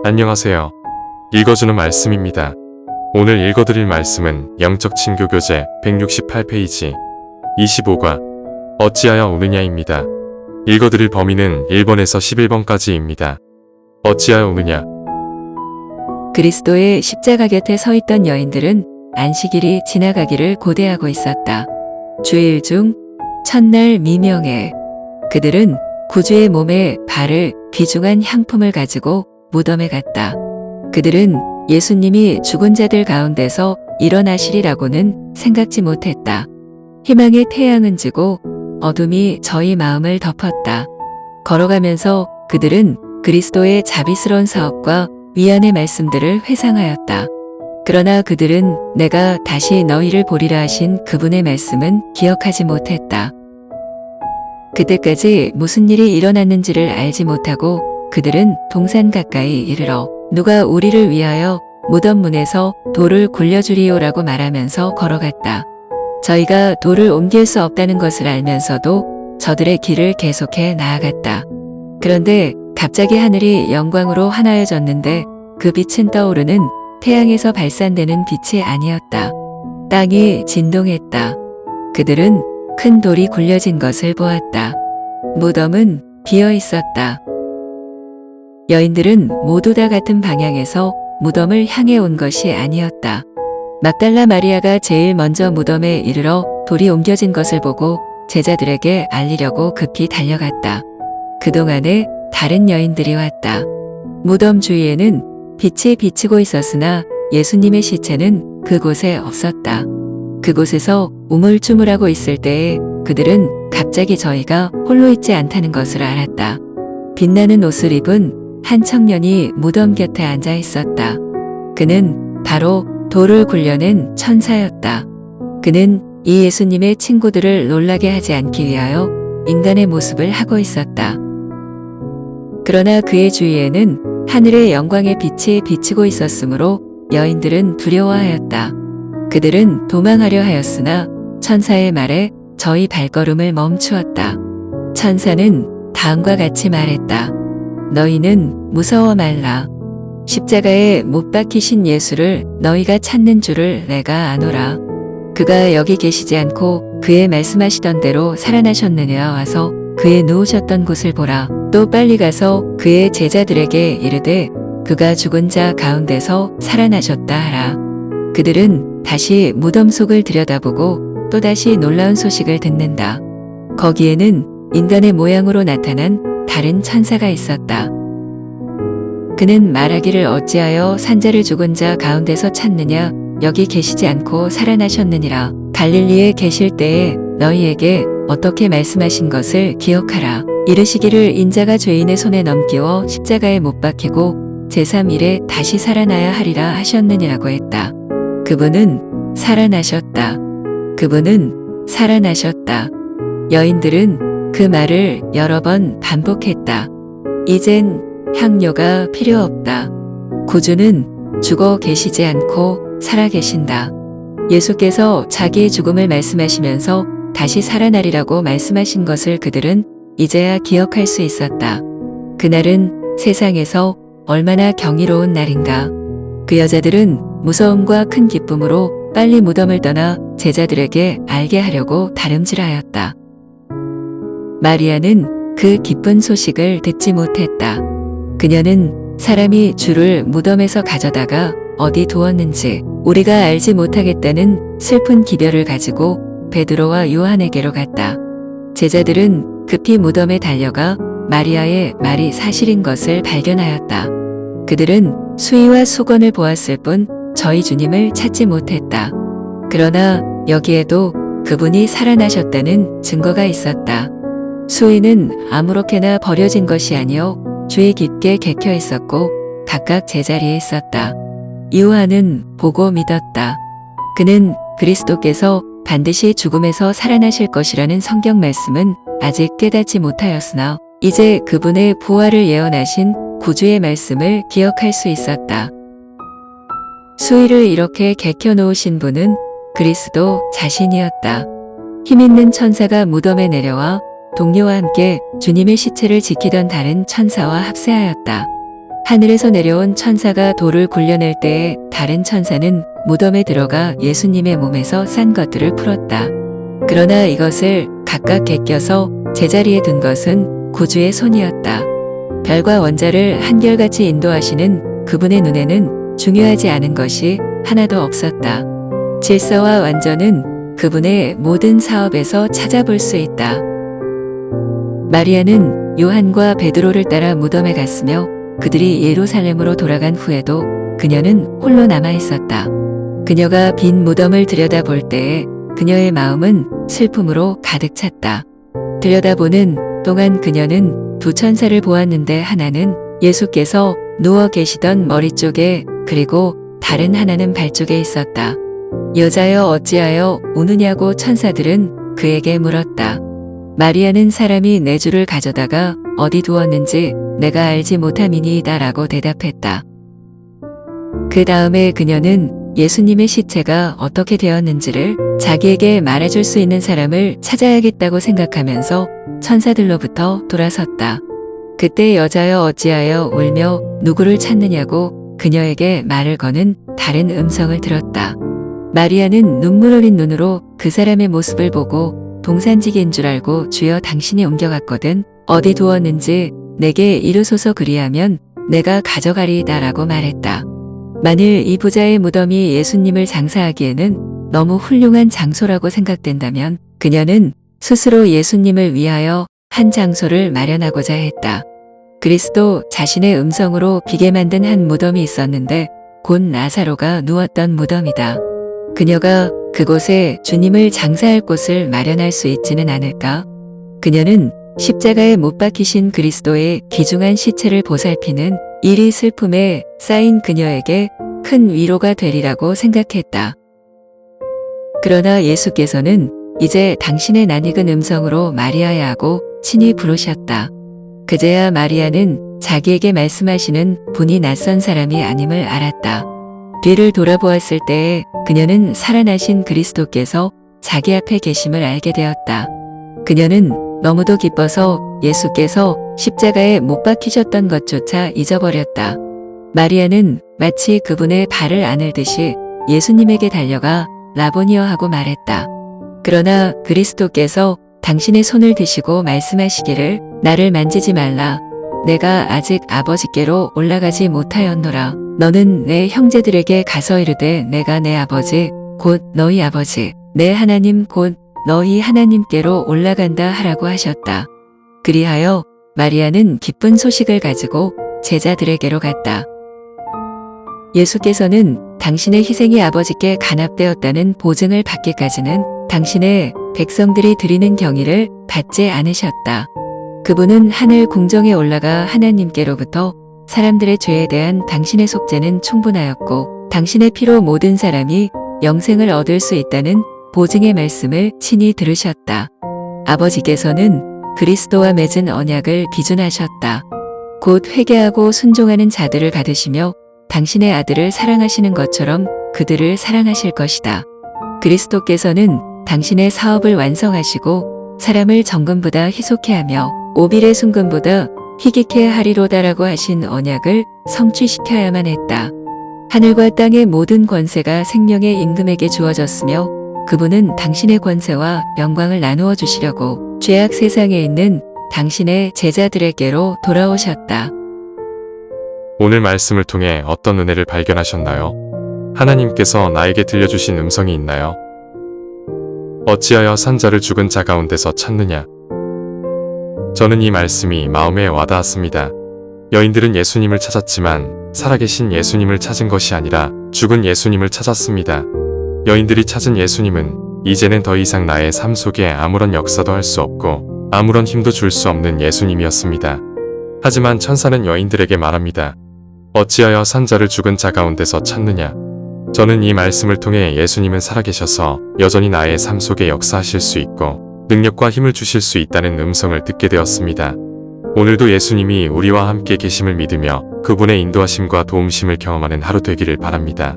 안녕하세요. 읽어주는 말씀입니다. 오늘 읽어드릴 말씀은 영적 친교 교재 168페이지 25과 어찌하여 우느냐입니다. 읽어드릴 범위는 1번에서 11번까지입니다. 어찌하여 우느냐. 그리스도의 십자가 곁에 서 있던 여인들은 안식일이 지나가기를 고대하고 있었다. 주일 중 첫날 미명에 그들은 구주의 몸에 바를 귀중한 향품을 가지고 무덤에 갔다. 그들은 예수님이 죽은 자들 가운데서 일어나시리라고는 생각지 못했다. 희망의 태양은 지고 어둠이 저희 마음을 덮었다. 걸어가면서 그들은 그리스도의 자비스러운 사업과 위안의 말씀들을 회상하였다. 그러나 그들은 내가 다시 너희를 보리라 하신 그분의 말씀은 기억하지 못했다. 그때까지 무슨 일이 일어났는지를 알지 못하고 그들은 동산 가까이 이르러 누가 우리를 위하여 무덤 문에서 돌을 굴려주리요라고 말하면서 걸어갔다. 저희가 돌을 옮길 수 없다는 것을 알면서도 저들의 길을 계속해 나아갔다. 그런데 갑자기 하늘이 영광으로 환하여졌는데 그 빛은 떠오르는 태양에서 발산되는 빛이 아니었다. 땅이 진동했다. 그들은 큰 돌이 굴려진 것을 보았다. 무덤은 비어 있었다. 여인들은 모두 다 같은 방향에서 무덤을 향해 온 것이 아니었다. 막달라 마리아가 제일 먼저 무덤에 이르러 돌이 옮겨진 것을 보고 제자들에게 알리려고 급히 달려갔다. 그동안에 다른 여인들이 왔다. 무덤 주위에는 빛이 비치고 있었으나 예수님의 시체는 그곳에 없었다. 그곳에서 우물쭈물하고 있을 때에 그들은 갑자기 저희가 홀로 있지 않다는 것을 알았다. 빛나는 옷을 입은 한 청년이 무덤 곁에 앉아 있었다. 그는 바로 돌을 굴려낸 천사였다. 그는 이 예수님의 친구들을 놀라게 하지 않기 위하여 인간의 모습을 하고 있었다. 그러나 그의 주위에는 하늘의 영광의 빛이 비치고 있었으므로 여인들은 두려워하였다. 그들은 도망하려 하였으나 천사의 말에 저희 발걸음을 멈추었다. 천사는 다음과 같이 말했다. 너희는 무서워 말라. 십자가에 못 박히신 예수를 너희가 찾는 줄을 내가 아노라. 그가 여기 계시지 않고 그의 말씀하시던 대로 살아나셨느냐. 와서 그의 누우셨던 곳을 보라. 또 빨리 가서 그의 제자들에게 이르되 그가 죽은 자 가운데서 살아나셨다 하라. 그들은 다시 무덤 속을 들여다보고 또다시 놀라운 소식을 듣는다. 거기에는 인간의 모양으로 나타난 다른 천사가 있었다. 그는 말하기를 어찌하여 산자를 죽은 자 가운데서 찾느냐. 여기 계시지 않고 살아나셨느니라. 갈릴리에 계실 때에 너희에게 어떻게 말씀하신 것을 기억하라. 이르시기를 인자가 죄인의 손에 넘기워 십자가에 못 박히고 제3일에 다시 살아나야 하리라 하셨느니라고 했다. 그분은 살아나셨다. 그분은 살아나셨다. 여인들은 그 말을 여러 번 반복했다. 이젠 향료가 필요 없다. 구주는 죽어 계시지 않고 살아 계신다. 예수께서 자기의 죽음을 말씀하시면서 다시 살아나리라고 말씀하신 것을 그들은 이제야 기억할 수 있었다. 그날은 세상에서 얼마나 경이로운 날인가. 그 여자들은 무서움과 큰 기쁨으로 빨리 무덤을 떠나 제자들에게 알게 하려고 다름질하였다. 마리아는 그 기쁜 소식을 듣지 못했다. 그녀는 사람이 주를 무덤에서 가져다가 어디 두었는지 우리가 알지 못하겠다는 슬픈 기별을 가지고 베드로와 요한에게로 갔다. 제자들은 급히 무덤에 달려가 마리아의 말이 사실인 것을 발견하였다. 그들은 수의와 수건을 보았을 뿐 저희 주님을 찾지 못했다. 그러나 여기에도 그분이 살아나셨다는 증거가 있었다. 수의는 아무렇게나 버려진 것이 아니요 주의 깊게 개켜 있었고 각각 제자리에 있었다. 요한은 보고 믿었다. 그는 그리스도께서 반드시 죽음에서 살아나실 것이라는 성경 말씀은 아직 깨닫지 못하였으나 이제 그분의 부활을 예언하신 구주의 말씀을 기억할 수 있었다. 수의를 이렇게 개켜 놓으신 분은 그리스도 자신이었다. 힘있는 천사가 무덤에 내려와 동료와 함께 주님의 시체를 지키던 다른 천사와 합세하였다. 하늘에서 내려온 천사가 돌을 굴려낼 때에 다른 천사는 무덤에 들어가 예수님의 몸에서 싼 것들을 풀었다. 그러나 이것을 각각 개껴서 제자리에 둔 것은 구주의 손이었다. 별과 원자를 한결같이 인도하시는 그분의 눈에는 중요하지 않은 것이 하나도 없었다. 질서와 완전은 그분의 모든 사업에서 찾아볼 수 있다. 마리아는 요한과 베드로를 따라 무덤에 갔으며 그들이 예루살렘으로 돌아간 후에도 그녀는 홀로 남아 있었다. 그녀가 빈 무덤을 들여다볼 때에 그녀의 마음은 슬픔으로 가득 찼다. 들여다보는 동안 그녀는 두 천사를 보았는데 하나는 예수께서 누워 계시던 머리 쪽에 그리고 다른 하나는 발 쪽에 있었다. 여자여 어찌하여 우느냐고 천사들은 그에게 물었다. 마리아는 사람이 내 주를 가져다가 어디 두었는지 내가 알지 못함이니이다 라고 대답했다. 그 다음에 그녀는 예수님의 시체가 어떻게 되었는지를 자기에게 말해줄 수 있는 사람을 찾아야겠다고 생각하면서 천사들로부터 돌아섰다. 그때 여자여 어찌하여 울며 누구를 찾느냐고 그녀에게 말을 거는 다른 음성을 들었다. 마리아는 눈물 흘린 눈으로 그 사람의 모습을 보고 동산지기인 줄 알고 주여 당신이 옮겨갔거든 어디 두었는지 내게 이르소서 그리하면 내가 가져가리이다 라고 말했다. 만일 이 부자의 무덤이 예수님을 장사하기에는 너무 훌륭한 장소라고 생각된다면 그녀는 스스로 예수님을 위하여 한 장소를 마련하고자 했다. 그리스도 자신의 음성으로 비게 만든 한 무덤이 있었는데 곧 나사로가 누웠던 무덤이다. 그녀가 그곳에 주님을 장사할 곳을 마련할 수 있지는 않을까? 그녀는 십자가에 못 박히신 그리스도의 귀중한 시체를 보살피는 일이 슬픔에 쌓인 그녀에게 큰 위로가 되리라고 생각했다. 그러나 예수께서는 이제 당신의 낯익은 음성으로 마리아야 하고 친히 부르셨다. 그제야 마리아는 자기에게 말씀하시는 분이 낯선 사람이 아님을 알았다. 뒤를 돌아보았을 때에 그녀는 살아나신 그리스도께서 자기 앞에 계심을 알게 되었다. 그녀는 너무도 기뻐서 예수께서 십자가에 못 박히셨던 것조차 잊어버렸다. 마리아는 마치 그분의 발을 안을듯이 예수님에게 달려가 라보니어 하고 말했다. 그러나 그리스도께서 당신의 손을 드시고 말씀하시기를 나를 만지지 말라. 내가 아직 아버지께로 올라가지 못하였노라. 너는 내 형제들에게 가서 이르되 내가 내 아버지 곧 너희 아버지 내 하나님 곧 너희 하나님께로 올라간다 하라고 하셨다. 그리하여 마리아는 기쁜 소식을 가지고 제자들에게로 갔다. 예수께서는 당신의 희생이 아버지께 간합되었다는 보증을 받기까지는 당신의 백성들이 드리는 경의를 받지 않으셨다. 그분은 하늘 궁정에 올라가 하나님께로부터 사람들의 죄에 대한 당신의 속죄는 충분하였고 당신의 피로 모든 사람이 영생을 얻을 수 있다는 보증의 말씀을 친히 들으셨다. 아버지께서는 그리스도와 맺은 언약을 비준하셨다. 곧 회개하고 순종하는 자들을 받으시며 당신의 아들을 사랑하시는 것처럼 그들을 사랑하실 것이다. 그리스도께서는 당신의 사업을 완성하시고 사람을 정금보다 희속해 하며 오빌의 순금보다 희귀케 하리로다라고 하신 언약을 성취시켜야만 했다. 하늘과 땅의 모든 권세가 생명의 임금에게 주어졌으며 그분은 당신의 권세와 영광을 나누어 주시려고 죄악 세상에 있는 당신의 제자들에게로 돌아오셨다. 오늘 말씀을 통해 어떤 은혜를 발견하셨나요? 하나님께서 나에게 들려주신 음성이 있나요? 어찌하여 산 자를 죽은 자 가운데서 찾느냐? 저는 이 말씀이 마음에 와닿았습니다. 여인들은 예수님을 찾았지만 살아계신 예수님을 찾은 것이 아니라 죽은 예수님을 찾았습니다. 여인들이 찾은 예수님은 이제는 더 이상 나의 삶 속에 아무런 역사도 할 수 없고 아무런 힘도 줄 수 없는 예수님이었습니다. 하지만 천사는 여인들에게 말합니다. 어찌하여 산 자를 죽은 자 가운데서 찾느냐? 저는 이 말씀을 통해 예수님은 살아계셔서 여전히 나의 삶 속에 역사하실 수 있고 능력과 힘을 주실 수 있다는 음성을 듣게 되었습니다. 오늘도 예수님이 우리와 함께 계심을 믿으며 그분의 인도하심과 도움심을 경험하는 하루 되기를 바랍니다.